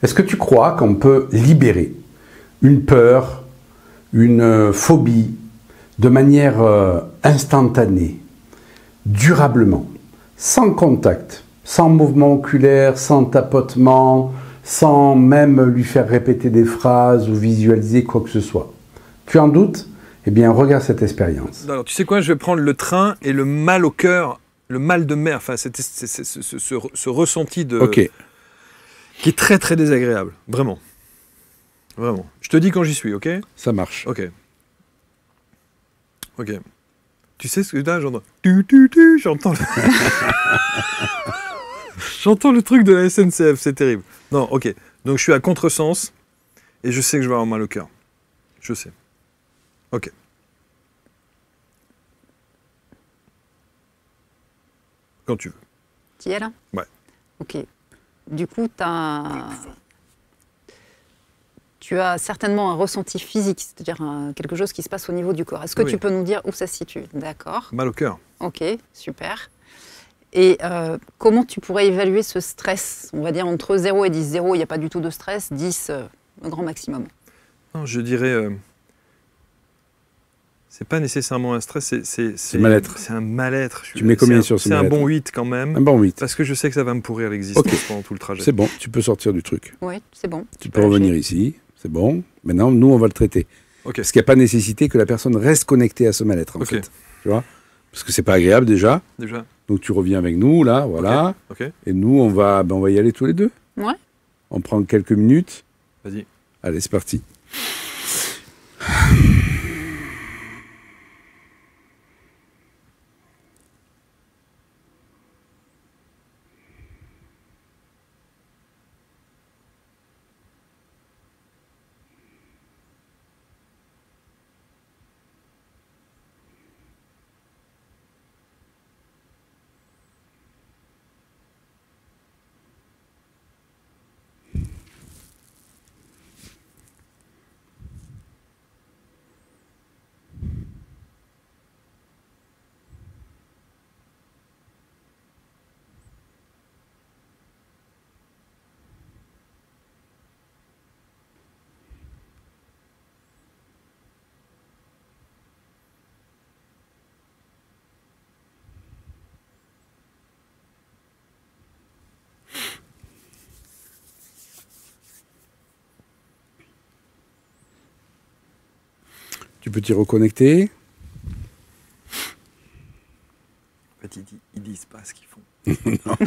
Est-ce que tu crois qu'on peut libérer une peur, une phobie, de manière instantanée, durablement, sans contact, sans mouvement oculaire, sans tapotement, sans même lui faire répéter des phrases ou visualiser quoi que ce soit? Tu en doutes? Eh bien, regarde cette expérience. Alors, tu sais quoi, je vais prendre le train et le mal au cœur, le mal de mer, enfin, ce ressenti de... Ok. Qui est très très désagréable, vraiment. Vraiment. Je te dis quand j'y suis, ok? Ça marche. Ok. Ok. Tu sais ce que là, j'entends... J'entends le... J'entends le truc de la SNCF, c'est terrible. Non, ok. Donc je suis à contresens et je sais que je vais avoir mal au cœur. Je sais. Ok. Quand tu veux. Tu y es là? Ouais. Ok. Du coup, tu as certainement un ressenti physique, c'est-à-dire quelque chose qui se passe au niveau du corps. Est-ce que tu peux nous dire où ça se situe? D'accord. Mal au cœur. Ok, super. Et comment tu pourrais évaluer ce stress? On va dire entre 0 et 10. 0, il n'y a pas du tout de stress. 10, le grand maximum. Non, je dirais... c'est pas nécessairement un stress, c'est mal-être. C'est un mal-être. Tu mets combien sur ce mal-être? C'est un bon 8 quand même. Un bon 8. Parce que je sais que ça va me pourrir l'existence pendant tout le trajet. C'est bon, tu peux sortir du truc. Oui, c'est bon. Tu peux revenir ici, c'est bon. Maintenant, nous, on va le traiter. Okay. Parce qu'il n'y a pas nécessité que la personne reste connectée à ce mal-être, en fait. Tu vois? Parce que c'est pas agréable déjà. Donc tu reviens avec nous, là, voilà. Okay. Et nous, on va y aller tous les deux. Ouais. On prend quelques minutes. Vas-y. Allez, c'est parti. Tu peux t'y reconnecter. En fait, ils disent pas ce qu'ils font.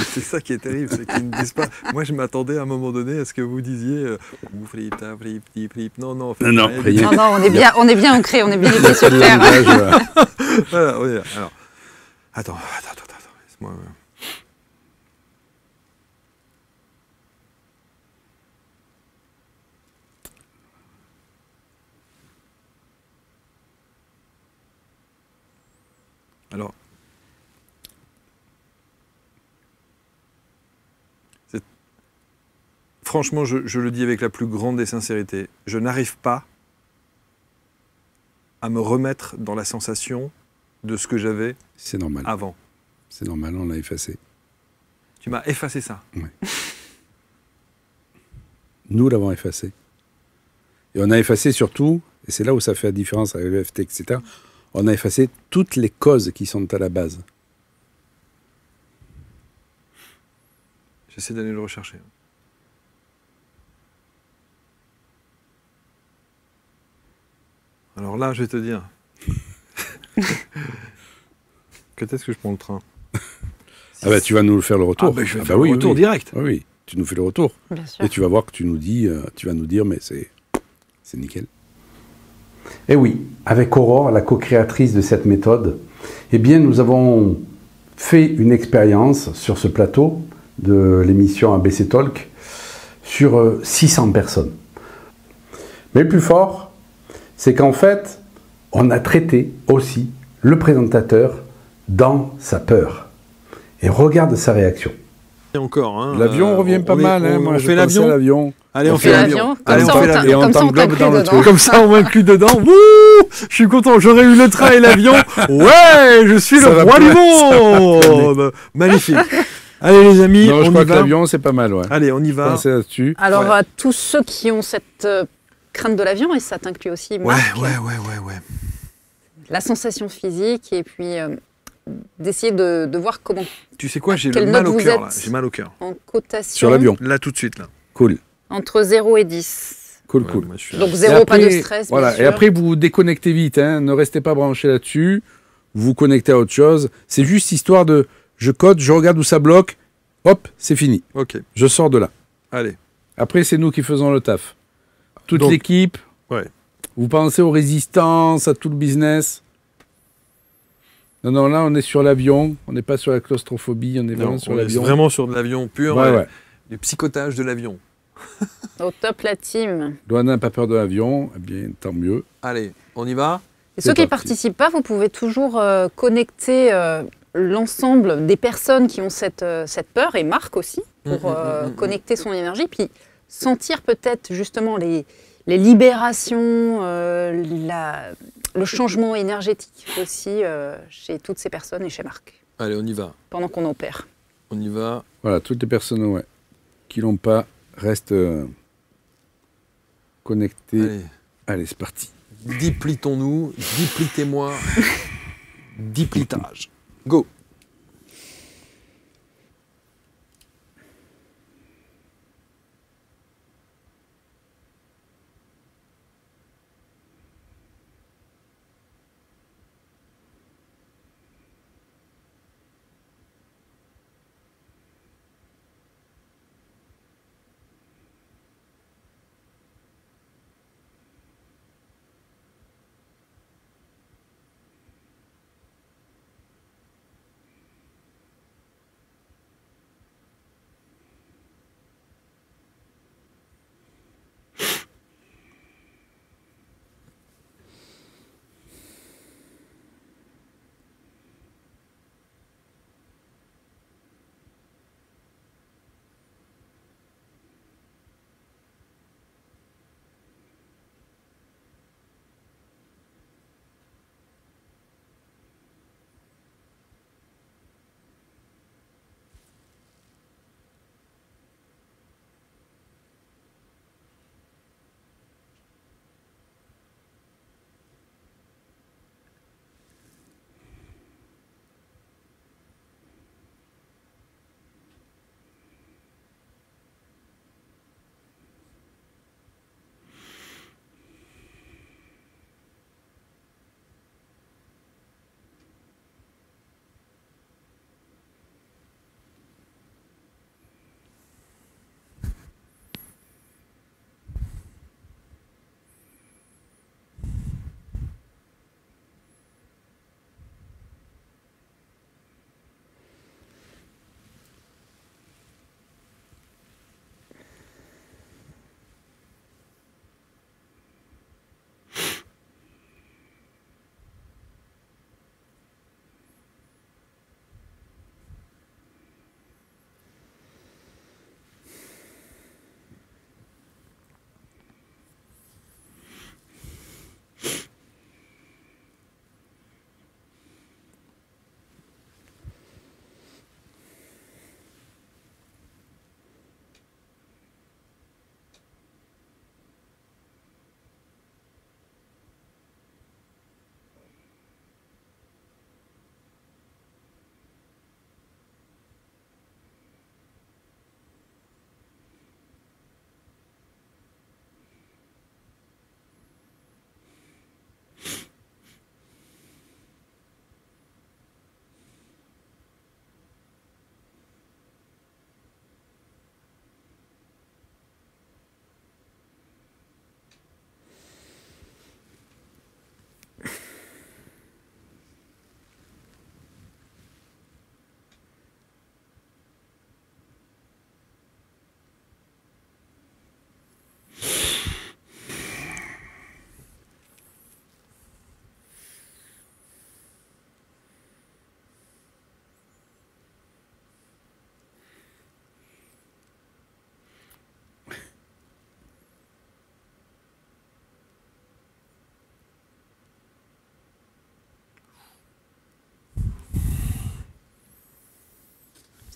C'est ça qui est terrible, c'est qu'ils ne disent pas. Moi, je m'attendais à un moment donné à ce que vous disiez flip. Non, non, en fait, non, on est bien ancré, on est bien sur terre. Voilà, oui, alors. Attends, laisse-moi. Alors, franchement, je le dis avec la plus grande des sincérités, je n'arrive pas à me remettre dans la sensation de ce que j'avais avant. C'est normal, on l'a effacé. Tu m'as effacé ça? Oui. Nous l'avons effacé. Et on a effacé surtout, et c'est là où ça fait la différence avec le FT, etc., on a effacé toutes les causes qui sont à la base. J'essaie d'aller le rechercher. Alors là, je vais te dire. Quand est-ce que je prends le train? Ah bah tu vas nous faire le retour. Ah bah je vais faire le retour direct. Oui, tu nous fais le retour. Bien sûr. Et tu vas voir que tu vas nous dire, mais c'est nickel. Et oui, avec Aurore, la co-créatrice de cette méthode, eh bien nous avons fait une expérience sur ce plateau de l'émission ABC Talk sur 600 personnes. Mais le plus fort, c'est qu'en fait, on a traité aussi le présentateur dans sa peur. Et regarde sa réaction. Et encore, hein, l'avion revient pas mal. Moi, on fait l'avion. Allez, on fait l'avion. Allez, on fait l'avion. Et on t'englobe dans le truc. Comme ça, on m'inclut dedans. Wouh, je suis content. J'aurais eu le train et l'avion. Ouais, je suis le roi du monde. Magnifique. Allez les amis, Non, je on crois y que va. l'avion, c'est pas mal, ouais. Allez, on y va. Pensez là-dessus. Alors, Ouais. à tous ceux qui ont cette crainte de l'avion, et ça t'inclut aussi, Ouais, Marc, ouais. la sensation physique, et puis d'essayer de voir comment, Tu sais quoi, j'ai quelle le mal note au vous cœur êtes là. J'ai mal au cœur. en cotation. Sur l'avion. Là tout de suite là. Cool. Entre 0 et 10. Cool, Ouais, cool. moi, je suis Donc là. 0, Et pas de après, stress, voilà. bien sûr. Et après, vous vous déconnectez vite. Hein. Ne restez pas branché là-dessus. Vous vous connectez à autre chose. C'est juste histoire de... Je code, je regarde où ça bloque. Hop, c'est fini. Ok, Je sors de là. allez. Après, c'est nous qui faisons le taf. Toute Donc, l'équipe. ouais. Vous pensez aux résistances, à tout le business. Non, non, là, on est sur l'avion. On n'est pas sur la claustrophobie. On est vraiment Non, sur on est l'avion. vraiment sur de l'avion pur, Ouais, ouais. du psychotage de l'avion. Au top, la team. Loana n'a pas peur de l'avion. Eh bien, tant mieux. Allez, on y va. Et C'est ceux qui ne parti. participent pas, vous pouvez toujours connecter l'ensemble des personnes qui ont cette peur, et Marc aussi, pour connecter son énergie, puis sentir peut-être justement les libérations, le changement énergétique aussi chez toutes ces personnes et chez Marc, Allez, on y va. pendant qu'on opère. On y va. Voilà, toutes les personnes ouais, qui l'ont pas restent connectées. Allez. Allez, c'est parti. Diplitons-nous, diplitez-moi. Diplitage. Go.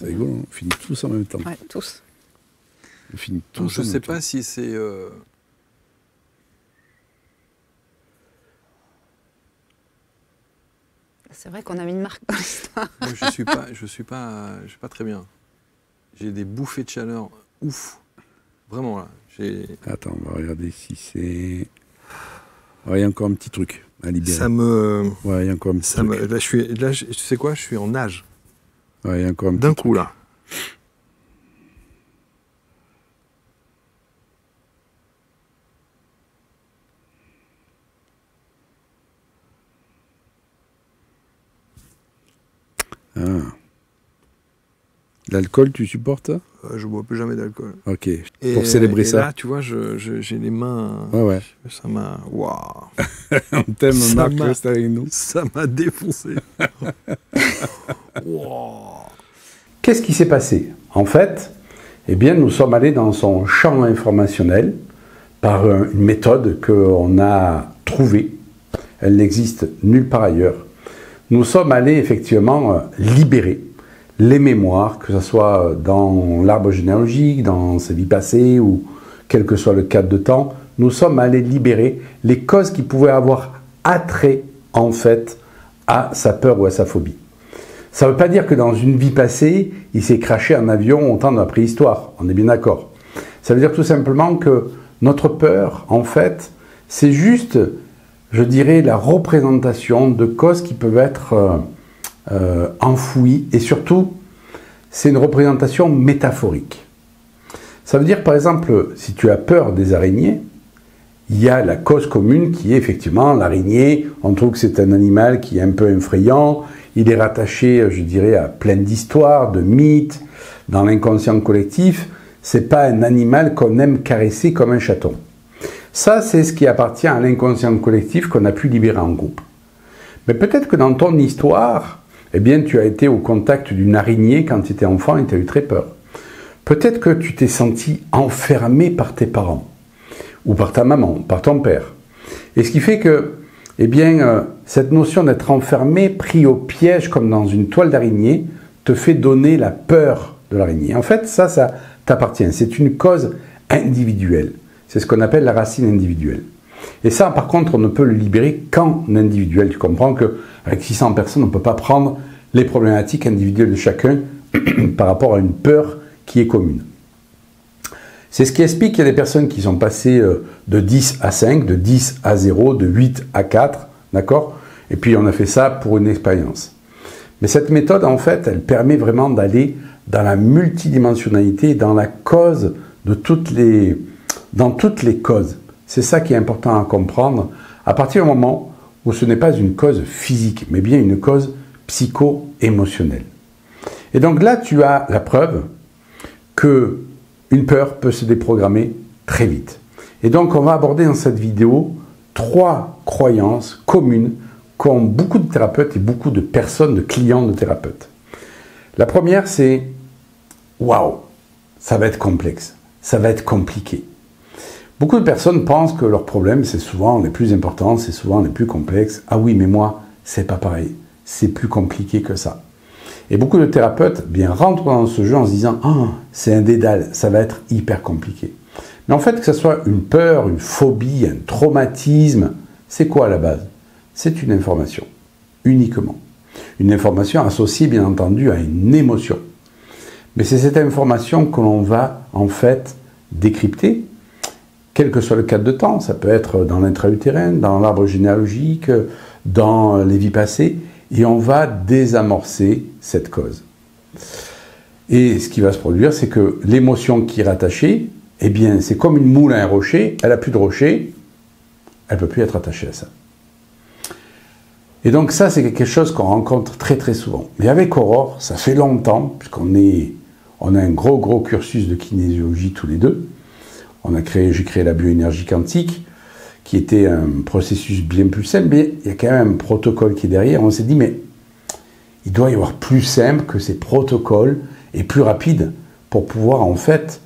C'est rigolo, on finit tous en même temps. Ouais, tous. On finit tous Donc, je en ne même sais temps. pas si c'est... C'est vrai qu'on a mis une marque dans l'histoire. Moi, je suis pas très bien. J'ai des bouffées de chaleur ouf. Vraiment, là. Attends, on va regarder si c'est... Il y a encore un petit truc à libérer. Ça me... Ouais, il y a encore un petit truc. Là, tu sais quoi? Je suis en nage. Ouais, il y a encore un petit D'un truc. coup, là. Ah. L'alcool, tu supportes ça? Je bois plus jamais d'alcool. Ok. Et, Pour célébrer ça. Là, tu vois, j'ai les mains... Ouais. Ça m'a... Waouh. On t'aime, Ça Marc, m'a- reste avec nous. Ça m'a défoncé. Wow. Qu'est-ce qui s'est passé? En fait, eh bien, nous sommes allés dans son champ informationnel par une méthode qu'on a trouvée. Elle n'existe nulle part ailleurs. Nous sommes allés effectivement libérer les mémoires, que ce soit dans l'arbre généalogique, dans ses vies passées ou quel que soit le cadre de temps. Nous sommes allés libérer les causes qui pouvaient avoir attrait en fait à sa peur ou à sa phobie. Ça ne veut pas dire que dans une vie passée, il s'est craché en avion au temps de la préhistoire. On est bien d'accord. Ça veut dire tout simplement que notre peur, en fait, c'est juste, je dirais, la représentation de causes qui peuvent être enfouies. Et surtout, c'est une représentation métaphorique. Ça veut dire, par exemple, si tu as peur des araignées, il y a la cause commune qui est effectivement l'araignée. On trouve que c'est un animal qui est un peu effrayant. Il est rattaché, je dirais, à plein d'histoires, de mythes, dans l'inconscient collectif. C'est pas un animal qu'on aime caresser comme un chaton. Ça, c'est ce qui appartient à l'inconscient collectif qu'on a pu libérer en groupe. Mais peut-être que dans ton histoire, eh bien, tu as été au contact d'une araignée quand tu étais enfant et tu as eu très peur. Peut-être que tu t'es senti enfermé par tes parents, ou par ta maman, par ton père. Et ce qui fait que, eh bien, cette notion d'être enfermé, pris au piège comme dans une toile d'araignée, te fait donner la peur de l'araignée. En fait, ça t'appartient. C'est une cause individuelle. C'est ce qu'on appelle la racine individuelle. Et ça, par contre, on ne peut le libérer qu'en individuel. Tu comprends qu'avec 600 personnes, on ne peut pas prendre les problématiques individuelles de chacun par rapport à une peur qui est commune. C'est ce qui explique qu'il y a des personnes qui sont passées de 10 à 5, de 10 à 0, de 8 à 4, d'accord? Et puis on a fait ça pour une expérience. Mais cette méthode, en fait, elle permet vraiment d'aller dans la multidimensionnalité, dans la cause de dans toutes les causes. C'est ça qui est important à comprendre, à partir du moment où ce n'est pas une cause physique, mais bien une cause psycho-émotionnelle. Et donc là, tu as la preuve que une peur peut se déprogrammer très vite. Et donc, on va aborder dans cette vidéo 3 croyances communes qu'ont beaucoup de thérapeutes et beaucoup de personnes, de clients de thérapeutes. La première, c'est « Waouh, ça va être complexe, ça va être compliqué ». Beaucoup de personnes pensent que leurs problèmes, c'est souvent les plus importants, c'est souvent les plus complexes. Ah oui, mais moi, c'est pas pareil, c'est plus compliqué que ça. Et beaucoup de thérapeutes rentrent dans ce jeu en se disant « Ah, c'est un dédale, ça va être hyper compliqué ». Mais en fait, que ce soit une peur, une phobie, un traumatisme, c'est quoi à la base? C'est une information, uniquement. Une information associée, bien entendu, à une émotion. Mais c'est cette information que l'on va, en fait, décrypter, quel que soit le cadre de temps. Ça peut être dans l'intra-utérin, dans l'arbre généalogique, dans les vies passées, et on va désamorcer cette cause. Et ce qui va se produire, c'est que l'émotion qui est rattachée, eh bien, c'est comme une moule à un rocher, elle n'a plus de rocher, elle ne peut plus être attachée à ça. Et donc ça, c'est quelque chose qu'on rencontre très très souvent. Mais avec Aurore, ça fait longtemps, puisqu'on a un gros cursus de kinésiologie tous les deux. J'ai créé la bioénergie quantique, qui était un processus bien plus simple, mais il y a quand même un protocole qui est derrière. On s'est dit, mais il doit y avoir plus simple que ces protocoles et plus rapide pour pouvoir, en fait,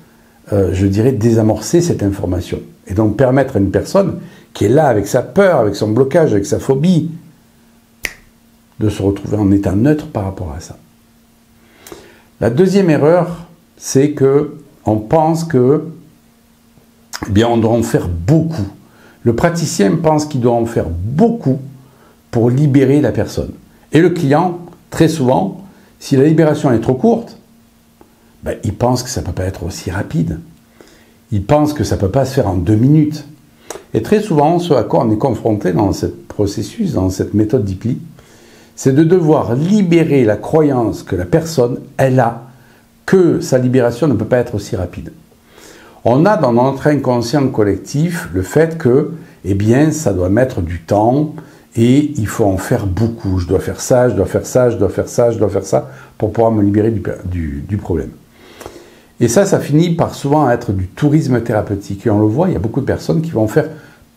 je dirais, désamorcer cette information. Et donc permettre à une personne qui est là avec sa peur, avec son blocage, avec sa phobie, de se retrouver en état neutre par rapport à ça. La deuxième erreur, c'est que on pense que, eh bien, on doit en faire beaucoup. Le praticien pense qu'il doit en faire beaucoup pour libérer la personne. Et le client, très souvent, si la libération est trop courte, ben, il pense que ça ne peut pas être aussi rapide. Il pense que ça ne peut pas se faire en 2 minutes. Et très souvent, ce à quoi on est confronté dans ce processus, dans cette méthode d'IPLI, c'est de devoir libérer la croyance que la personne, elle a, que sa libération ne peut pas être aussi rapide. On a dans notre inconscient collectif le fait que, eh bien, ça doit mettre du temps et il faut en faire beaucoup. Je dois faire ça, je dois faire ça, je dois faire ça, je dois faire ça pour pouvoir me libérer du problème. Et ça finit par souvent être du tourisme thérapeutique. Et on le voit, il y a beaucoup de personnes qui vont faire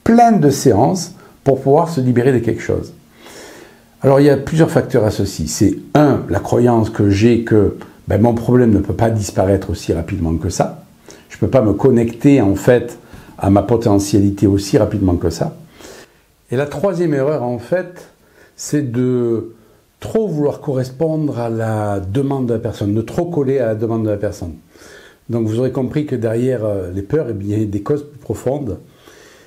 plein de séances pour pouvoir se libérer de quelque chose. Alors, il y a plusieurs facteurs à ceci. C'est la croyance que j'ai que mon problème ne peut pas disparaître aussi rapidement que ça. Je ne peux pas me connecter, en fait, à ma potentialité aussi rapidement que ça. Et la troisième erreur, en fait, c'est de trop vouloir correspondre à la demande de la personne, de trop coller à la demande de la personne. Donc, vous aurez compris que derrière les peurs, eh bien, il y a des causes plus profondes.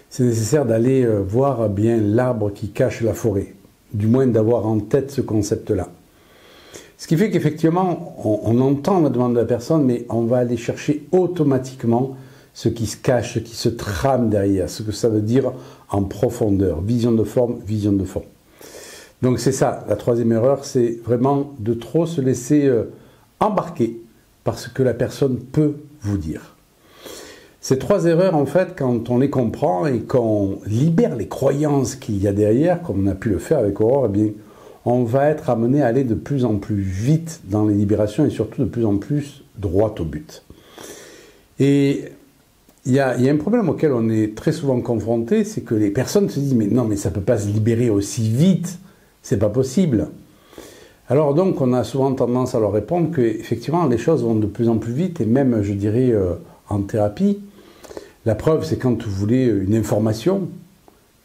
C'est nécessaire d'aller voir bien l'arbre qui cache la forêt, du moins d'avoir en tête ce concept-là. Ce qui fait qu'effectivement, on entend la demande de la personne, mais on va aller chercher automatiquement ce qui se cache, ce qui se trame derrière, ce que ça veut dire en profondeur. Vision de forme, vision de fond. Donc c'est ça, la troisième erreur, c'est vraiment de trop se laisser embarquer par ce que la personne peut vous dire. Ces 3 erreurs, en fait, quand on les comprend et qu'on libère les croyances qu'il y a derrière, comme on a pu le faire avec Aurore, eh bien, on va être amené à aller de plus en plus vite dans les libérations et surtout de plus en plus droit au but. Et il y a un problème auquel on est très souvent confronté, c'est que les personnes se disent « mais non, mais ça ne peut pas se libérer aussi vite, c'est pas possible ». Alors donc, on a souvent tendance à leur répondre qu'effectivement, les choses vont de plus en plus vite, et même, je dirais, en thérapie, la preuve, c'est quand vous voulez une information,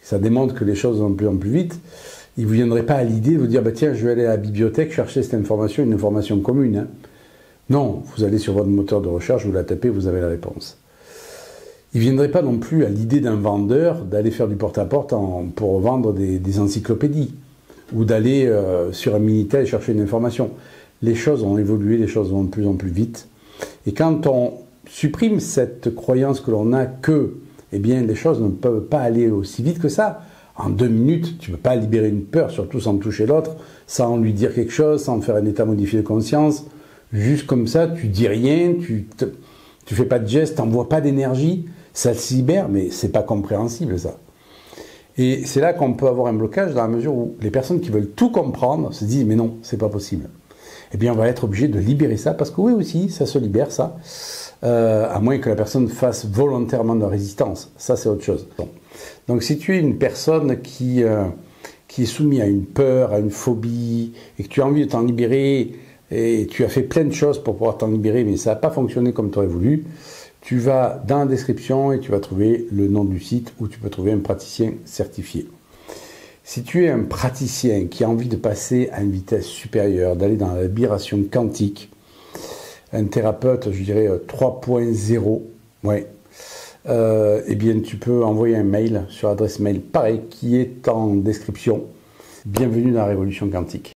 ça démontre que les choses vont de plus en plus vite, il ne vous viendrait pas à l'idée de vous dire tiens, je vais aller à la bibliothèque chercher cette information, une information commune. Hein. Non, vous allez sur votre moteur de recherche, vous la tapez, vous avez la réponse. Il ne viendrait pas non plus à l'idée d'un vendeur d'aller faire du porte-à-porte pour vendre des encyclopédies ou d'aller sur un Minitel chercher une information. Les choses ont évolué, les choses vont de plus en plus vite. Et quand on supprime cette croyance que l'on a que eh bien, les choses ne peuvent pas aller aussi vite que ça, en 2 minutes, tu ne peux pas libérer une peur, surtout sans toucher l'autre, sans lui dire quelque chose, sans faire un état modifié de conscience. Juste comme ça, tu dis rien, tu fais pas de geste, tu n'envoies pas d'énergie, ça se libère, mais c'est pas compréhensible ça. Et c'est là qu'on peut avoir un blocage dans la mesure où les personnes qui veulent tout comprendre se disent mais non, c'est pas possible. Eh bien, on va être obligé de libérer ça parce que oui aussi, ça se libère ça, à moins que la personne fasse volontairement de résistance. Ça, c'est autre chose. Bon. Donc, si tu es une personne qui est soumise à une peur, à une phobie, et que tu as envie de t'en libérer, et tu as fait plein de choses pour pouvoir t'en libérer, mais ça n'a pas fonctionné comme tu aurais voulu, tu vas dans la description et tu vas trouver le nom du site où tu peux trouver un praticien certifié. Si tu es un praticien qui a envie de passer à une vitesse supérieure, d'aller dans la libération quantique, un thérapeute, je dirais 3.0, ouais, eh bien, tu peux envoyer un mail sur l'adresse mail pareil qui est en description. Bienvenue dans la Révolution Quantique.